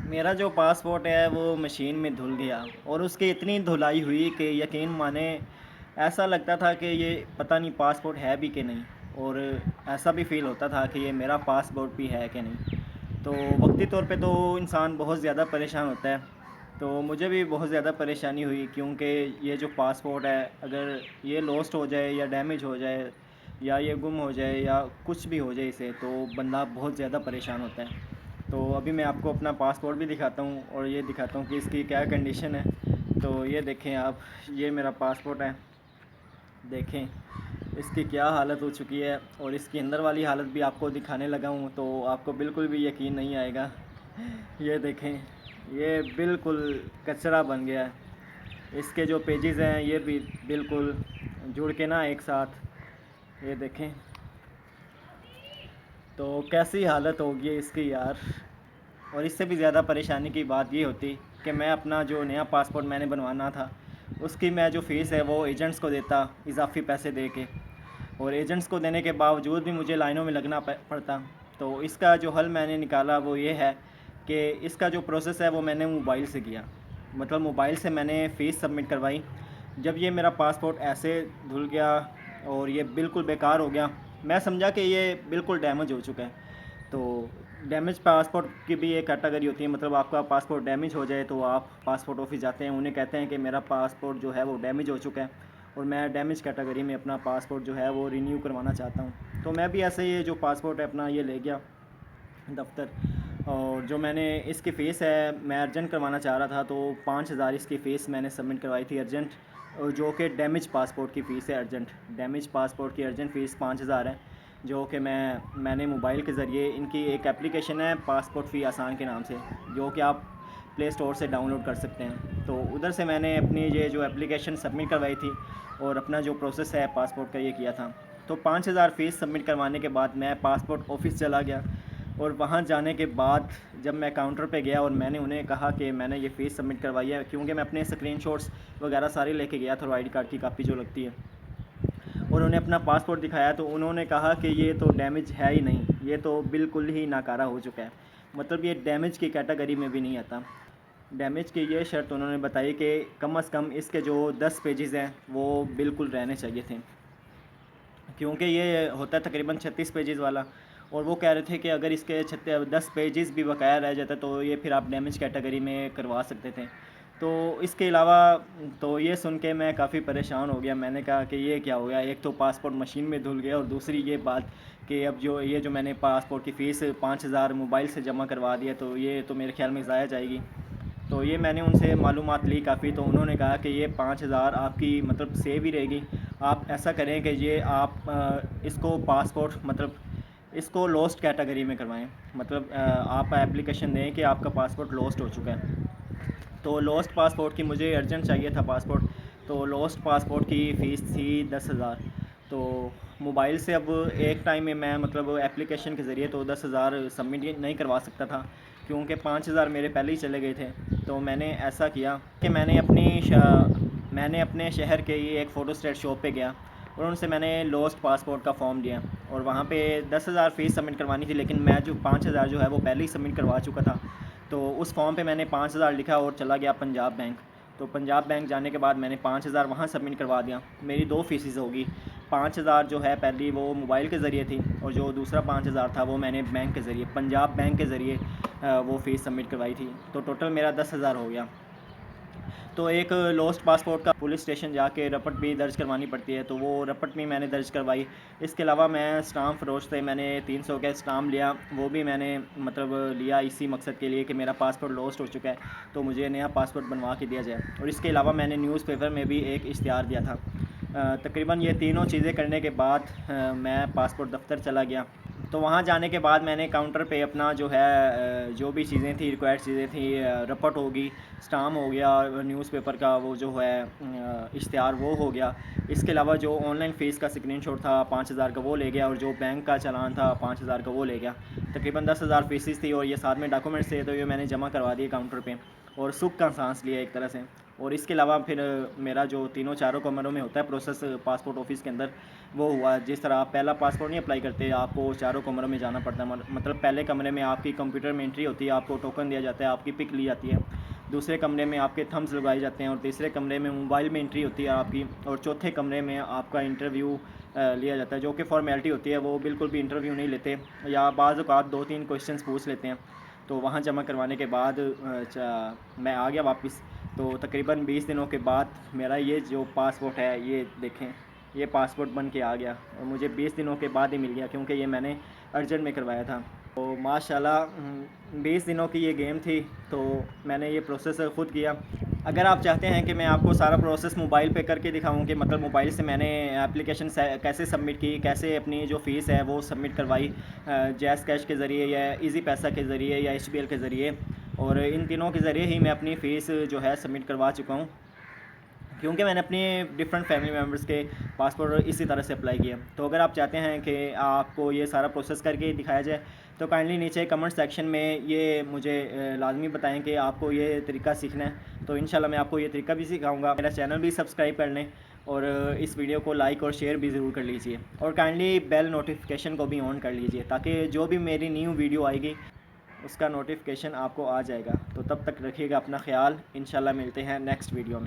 میرا جو پاسپورٹ ہے وہ مشین میں دھل گیا اور اس کی اتنی دھلائی ہوئی کہ یقین مانیں ایسا لگتا تھا کہ یہ پتہ نہیں پاسپورٹ ہے بھی کہ نہیں، اور ایسا بھی فیل ہوتا تھا کہ یہ میرا پاسپورٹ بھی ہے کہ نہیں۔ تو وقتی طور پہ تو انسان بہت زیادہ پریشان ہوتا ہے، تو مجھے بھی بہت زیادہ پریشانی ہوئی کیونکہ یہ جو پاسپورٹ ہے اگر یہ لوسٹ ہو جائے یا ڈیمیج ہو جائے یا یہ گم ہو جائے یا کچھ بھی ہو جائے اسے، تو بندہ بہت زیادہ پریشان ہوتا ہے۔ تو ابھی میں آپ کو اپنا پاسپورٹ بھی دکھاتا ہوں اور یہ دکھاتا ہوں کہ اس کی کیا کنڈیشن ہے۔ تو یہ دیکھیں آپ، یہ میرا پاسپورٹ ہے، دیکھیں اس کی کیا حالت ہو چکی ہے، اور اس کی اندر والی حالت بھی آپ کو دکھانے لگا ہوں تو آپ کو بالکل بھی یقین نہیں آئے گا۔ یہ دیکھیں، یہ بالکل کچرا بن گیا ہے۔ اس کے جو پیجز ہیں یہ بھی بالکل جڑ کے نا ایک ساتھ، یہ دیکھیں تو کیسی حالت ہوگی اس کی یار۔ اور اس سے بھی زیادہ پریشانی کی بات یہ ہوتی کہ میں اپنا جو نیا پاسپورٹ میں نے بنوانا تھا اس کی میں جو فیس ہے وہ ایجنٹس کو دیتا اضافی پیسے دے کے، اور ایجنٹس کو دینے کے باوجود بھی مجھے لائنوں میں لگنا پڑتا۔ تو اس کا جو حل میں نے نکالا وہ یہ ہے کہ اس کا جو پروسیس ہے وہ میں نے موبائل سے کیا، مطلب موبائل سے میں نے فیس سبمٹ کروائی۔ جب یہ میرا پاسپورٹ ایسے دھل گیا اور یہ بالکل بیکار ہو گیا، میں سمجھا کہ یہ بالکل ڈیمیج ہو چکا ہے۔ تو ڈیمیج پاسپورٹ کی بھی ایک کیٹیگری ہوتی ہے، مطلب آپ کا پاسپورٹ ڈیمیج ہو جائے تو آپ پاسپورٹ آفس جاتے ہیں، انہیں کہتے ہیں کہ میرا پاسپورٹ جو ہے وہ ڈیمیج ہو چکا ہے اور میں ڈیمیج کیٹیگری میں اپنا پاسپورٹ جو ہے وہ رینیو کروانا چاہتا ہوں۔ تو میں بھی ایسے ہی جو پاسپورٹ ہے اپنا یہ لے گیا دفتر، اور جو میں نے اس کی فیس ہے میں ارجنٹ کروانا چاہ رہا تھا تو 5,000 اس کی فیس میں نے سبمٹ کروائی تھی ارجنٹ، اور جو کہ ڈیمیج پاسپورٹ کی فیس ہے ارجنٹ، ڈیمیج پاسپورٹ کی ارجنٹ فیس 5,000 ہے، جو کہ میں نے موبائل کے ذریعے، ان کی ایک اپلیکیشن ہے پاسپورٹ فی آسان کے نام سے، جو کہ آپ پلے اسٹور سے ڈاؤن لوڈ کر سکتے ہیں۔ تو ادھر سے میں نے اپنی یہ جو اپلیکیشن سبمٹ کروائی تھی اور اپنا جو پروسیس ہے پاسپورٹ کا یہ کیا تھا۔ تو 5,000 فیس سبمٹ کروانے کے بعد میں پاسپورٹ آفس چلا گیا، اور وہاں جانے کے بعد جب میں کاؤنٹر پہ گیا اور میں نے انہیں کہا کہ میں نے یہ فیس سبمٹ کروائی ہے، کیونکہ میں اپنے اسکرین شاٹس وغیرہ سارے لے کے گیا تھا، آئی ڈی کارڈ کی کاپی جو لگتی ہے، اور انہیں اپنا پاسپورٹ دکھایا تو انہوں نے کہا کہ یہ تو ڈیمیج ہے ہی نہیں، یہ تو بالکل ہی ناکارہ ہو چکا ہے، مطلب یہ ڈیمیج کی کیٹیگری میں بھی نہیں آتا۔ ڈیمیج کی یہ شرط انہوں نے بتائی کہ کم از کم اس کے جو 10 پیجز ہیں وہ بالکل رہنے چاہیے تھے، کیونکہ یہ ہوتا ہے تقریباً 36 پیجز والا، اور وہ کہہ رہے تھے کہ اگر اس کے 10 پیجز بھی بقایا رہ جاتا تو یہ پھر آپ ڈیمیج کیٹیگری میں کروا سکتے تھے۔ تو اس کے علاوہ تو یہ سن کے میں کافی پریشان ہو گیا، میں نے کہا کہ یہ کیا ہو گیا، ایک تو پاسپورٹ مشین میں دھل گیا اور دوسری یہ بات کہ اب جو میں نے پاسپورٹ کی فیس 5,000 موبائل سے جمع کروا دیا تو یہ تو میرے خیال میں ضائع جائے گی۔ تو یہ میں نے ان سے معلومات لی کافی، تو انہوں نے کہا کہ یہ 5,000 آپ کی مطلب سیو ہی رہے گی، آپ ایسا کریں کہ یہ آپ اس کو پاسپورٹ مطلب اس کو لوسٹ کیٹیگری میں کروائیں، مطلب آپ اپلیکیشن دیں کہ آپ کا پاسپورٹ لوسٹ ہو چکا ہے۔ تو لوسٹ پاسپورٹ کی مجھے ارجنٹ چاہیے تھا پاسپورٹ، تو لوسٹ پاسپورٹ کی فیس تھی 10,000۔ تو موبائل سے اب ایک ٹائم میں مطلب اپلیکیشن کے ذریعے تو 10,000 سبمٹ نہیں کروا سکتا تھا، کیونکہ 5,000 میرے پہلے ہی چلے گئے تھے۔ تو میں نے ایسا کیا کہ میں نے اپنے شہر کے ہی ایک فوٹو اسٹیٹ شاپ پہ گیا اور ان سے میں نے لوسٹ پاسپورٹ کا فارم لیا، اور وہاں پہ 10,000 فیس سبمٹ کروانی تھی، لیکن میں جو 5,000 جو ہے وہ پہلے ہی سبمٹ کروا چکا تھا۔ تو اس فارم پہ میں نے 5,000 لکھا اور چلا گیا پنجاب بینک۔ تو پنجاب بینک جانے کے بعد میں نے 5,000 وہاں سبمٹ کروا دیا، میری 2 فیسز ہوگی، 5,000 جو ہے پہلی وہ موبائل کے ذریعے تھی، اور جو دوسرا 5,000 تھا وہ میں نے بینک کے ذریعے، پنجاب بینک کے ذریعے وہ فیس سبمٹ کروائی تھی، تو ٹوٹل میرا 10,000 ہو گیا۔ تو ایک لوسٹ پاسپورٹ کا پولیس اسٹیشن جا کے رپٹ بھی درج کروانی پڑتی ہے، تو وہ رپٹ بھی میں نے درج کروائی۔ اس کے علاوہ میں اسٹامپ فروش سے میں نے 300 کا اسٹامپ لیا، وہ بھی میں نے مطلب لیا اسی مقصد کے لیے کہ میرا پاسپورٹ لوسٹ ہو چکا ہے تو مجھے نیا پاسپورٹ بنوا کے دیا جائے، اور اس کے علاوہ میں نے نیوز پیپر میں بھی ایک اشتہار دیا تھا۔ تقریباً یہ تینوں چیزیں کرنے کے بعد میں پاسپورٹ دفتر چلا گیا۔ تو وہاں جانے کے بعد میں نے کاؤنٹر پہ اپنا جو ہے جو بھی چیزیں تھیں ریکوائرڈ چیزیں تھیں، رپٹ ہوگی، اسٹامپ ہو گیا، نیوز پیپر کا وہ جو ہے اشتہار وہ ہو گیا، اس کے علاوہ جو آن لائن فیس کا اسکرین شاٹ تھا 5,000 کا وہ لے گیا، اور جو بینک کا چلان تھا 5,000 کا وہ لے گیا، تقریباً 10,000 فیسز تھی، اور یہ ساتھ میں ڈاکومنٹس تھے، تو یہ میں نے جمع کروا دیے کاؤنٹر پہ، اور سکھ کا سانس لیا ایک طرح سے۔ اور اس کے علاوہ پھر میرا جو تینوں چاروں کمروں میں ہوتا ہے پروسیس پاسپورٹ آفس کے اندر وہ ہوا. جس طرح آپ پہلا پاسپورٹ نہیں اپلائی کرتے, آپ کو چاروں کمروں میں جانا پڑتا ہے. مطلب پہلے کمرے میں آپ کی کمپیوٹر میں انٹری ہوتی ہے, آپ کو ٹوکن دیا جاتا ہے, آپ کی پک لی جاتی ہے. دوسرے کمرے میں آپ کے تھمز لگائے جاتے ہیں, اور تیسرے کمرے میں موبائل میں انٹری ہوتی ہے آپ کی, اور چوتھے کمرے میں آپ کا انٹرویو لیا جاتا ہے, جو کہ فارمیلٹی ہوتی ہے. وہ بالکل بھی انٹرویو نہیں لیتے, یا بعض اوقات 2-3 کویشچنس پوچھ لیتے ہیں. تو وہاں جمع کروانے کے بعد میں آ گیا واپس. تو تقریباً 20 دنوں کے بعد میرا یہ جو پاسپورٹ ہے, یہ دیکھیں, یہ پاسپورٹ بن کے آ گیا, اور مجھے 20 دنوں کے بعد ہی مل گیا, کیونکہ یہ میں نے ارجنٹ میں کروایا تھا. تو ماشاءاللہ 20 دنوں کی یہ گیم تھی, تو میں نے یہ پروسیس خود کیا. اگر آپ چاہتے ہیں کہ میں آپ کو سارا پروسیس موبائل پہ کر کے دکھاؤں کہ مطلب موبائل سے میں نے اپلیکیشن کیسے سبمٹ کی, کیسے اپنی جو فیس ہے وہ سبمٹ کروائی, جیز کیش کے ذریعے یا ایزی پیسہ کے ذریعے یا HBL کے ذریعے, اور ان تینوں کے ذریعے ہی میں اپنی فیس جو ہے سبمٹ کروا چکا ہوں, کیونکہ میں نے اپنی ڈفرینٹ فیملی ممبرس کے پاسپورٹ اسی طرح سے اپلائی کیا. تو اگر آپ چاہتے ہیں کہ آپ کو یہ سارا پروسیس کر کے دکھایا جائے, تو کائنڈلی نیچے کمنٹ سیکشن میں یہ مجھے لازمی بتائیں کہ آپ کو یہ طریقہ سیکھنا ہے. تو انشاءاللہ میں آپ کو یہ طریقہ بھی سکھاؤں گا. میرا چینل بھی سبسکرائب کر لیں, اور اس ویڈیو کو لائک اور شیئر بھی ضرور کر لیجئے, اور کائنڈلی بیل نوٹیفیکیشن کو بھی آن کر لیجئے, تاکہ جو بھی میری نیو ویڈیو آئے گی اس کا نوٹیفیکیشن آپ کو آ جائے گا. تو تب تک رکھیے گا اپنا خیال. انشاءاللہ ملتے ہیں نیکسٹ ویڈیو میں.